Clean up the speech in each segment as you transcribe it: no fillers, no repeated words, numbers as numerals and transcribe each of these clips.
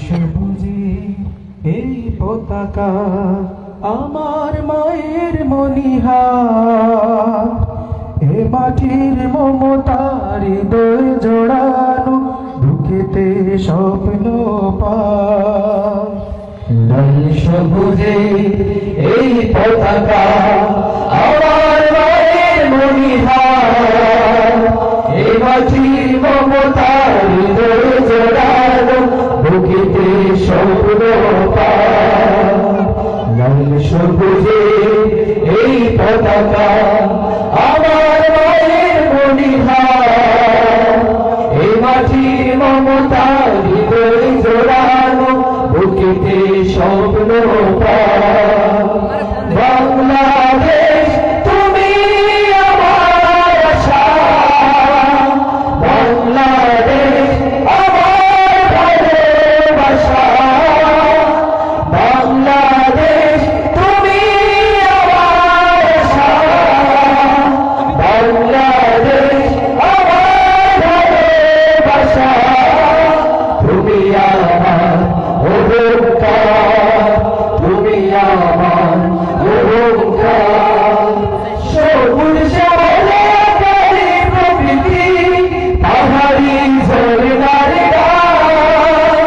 সবুজে এই পতাকা আমার মায়ের মনিহার, এ মাটির মমতার হৃদয় জোড়ানো, বুকেতে স্বপ্ন পায়। লাল সবুজে এই পতাকা আমার মায়ের মনিহার, এ মাটির মমতার হৃদয় জোড়ানো, বুকেতে স্বপ্ন পায়। লাল সবুজে এই পতাকা আমার মায়ের মনিহার, এই মাটির মমতার হৃদয় জোড়ানো, বুকেতে স্বপ্ন পায়। বাংলাদেশ তুমি আমার আশা, বাংলাদেশ আমার ভালোবাসা, বাংলাদেশ তুমি আমার আশা, বাংলাদেশ আমার ভালোবাসা। তুমি আমার অহংকার, তুমি আমার অহংকার। সবুজ শ্যামলে আকারে প্রকৃতি, পাহাড়ি ঝরনার গান,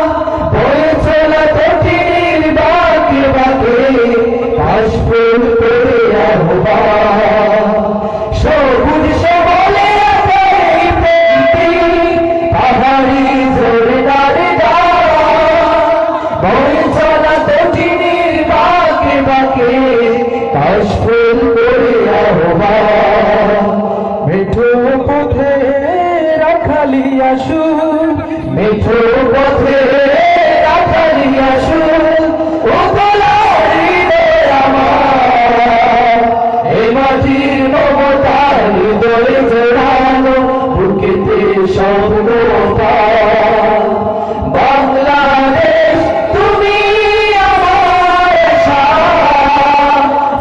বয়ে চলা কঠিন বাঁকে বাঁকে, কাশফুল করে আহ্বান। সবুজ শ্যামলে আকারে প্রকৃতি, পাহাড়ি ঝরনার গান, বয়ে চলা কঠিন বাঁকে বাঁকে, কাশফুল করে আহ্বান। মেঠো পথে রাখালি আসুন, মেঠো পথে রাখালি আসুন, ও গোলারি রে আমার, এই মাটির মমতার হৃদয় জোড়ানো, বুকেতে স্বপ্ন পায়। বাংলাদেশ তুমি আমার আশা,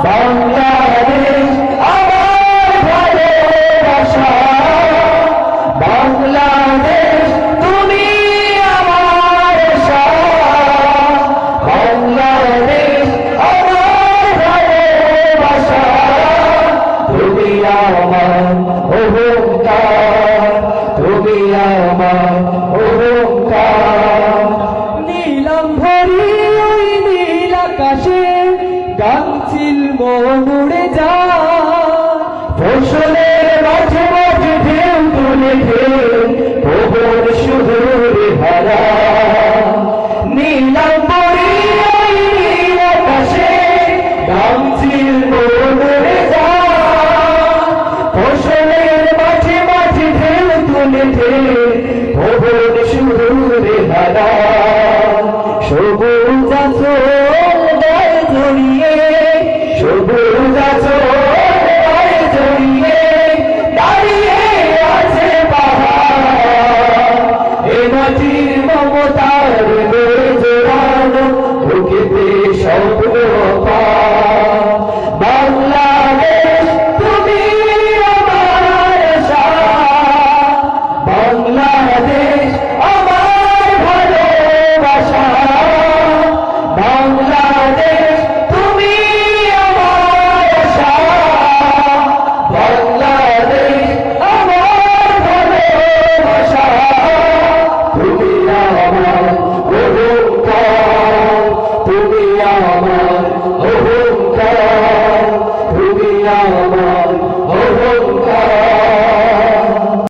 বাংলাদেশ আমার ভালোবাসা, বাংলাদেশ তুমি আমার আশা, বাংলাদেশ আমার ভালোবাসা। তুমি আমার অহংকার, তুমি আমার অহংকার। নীলাম্বরী ওই নীল আকাশে গাংচিল মন উড়ে যায়, ফসলের মাঝে মাঝে ঢেউ তুলে ঢেউ ভুবন সুদূরে হারা। নীলাম্বরী ওই নীল আকাশে গাংচিল মন উড়ে যায়, ফসলের মাঝে মাঝে ঢেউ তুলে ঢেউ ভুবন সুদূরে হারা। সবুজ আঁচল গায়ে জড়িয়ে, সবুজ আঁচল গায়ে জড়িয়ে, দাঁড়িয়ে আছে পাহাড়, এ মাটির মমতার হৃদয় জোড়ানো, বুকেতে স্বপ্ন পায়। বাংলাদেশ তুমি আমার আশা, বাংলাদেশ আমার ভালোবাসা, বাংলাদেশ তুমি আমার আশা, বাংলাদেশ আমার ভালোবাসা। তুমি আমার অহংকার, তুমি আমার অহংকার, তুমি আমার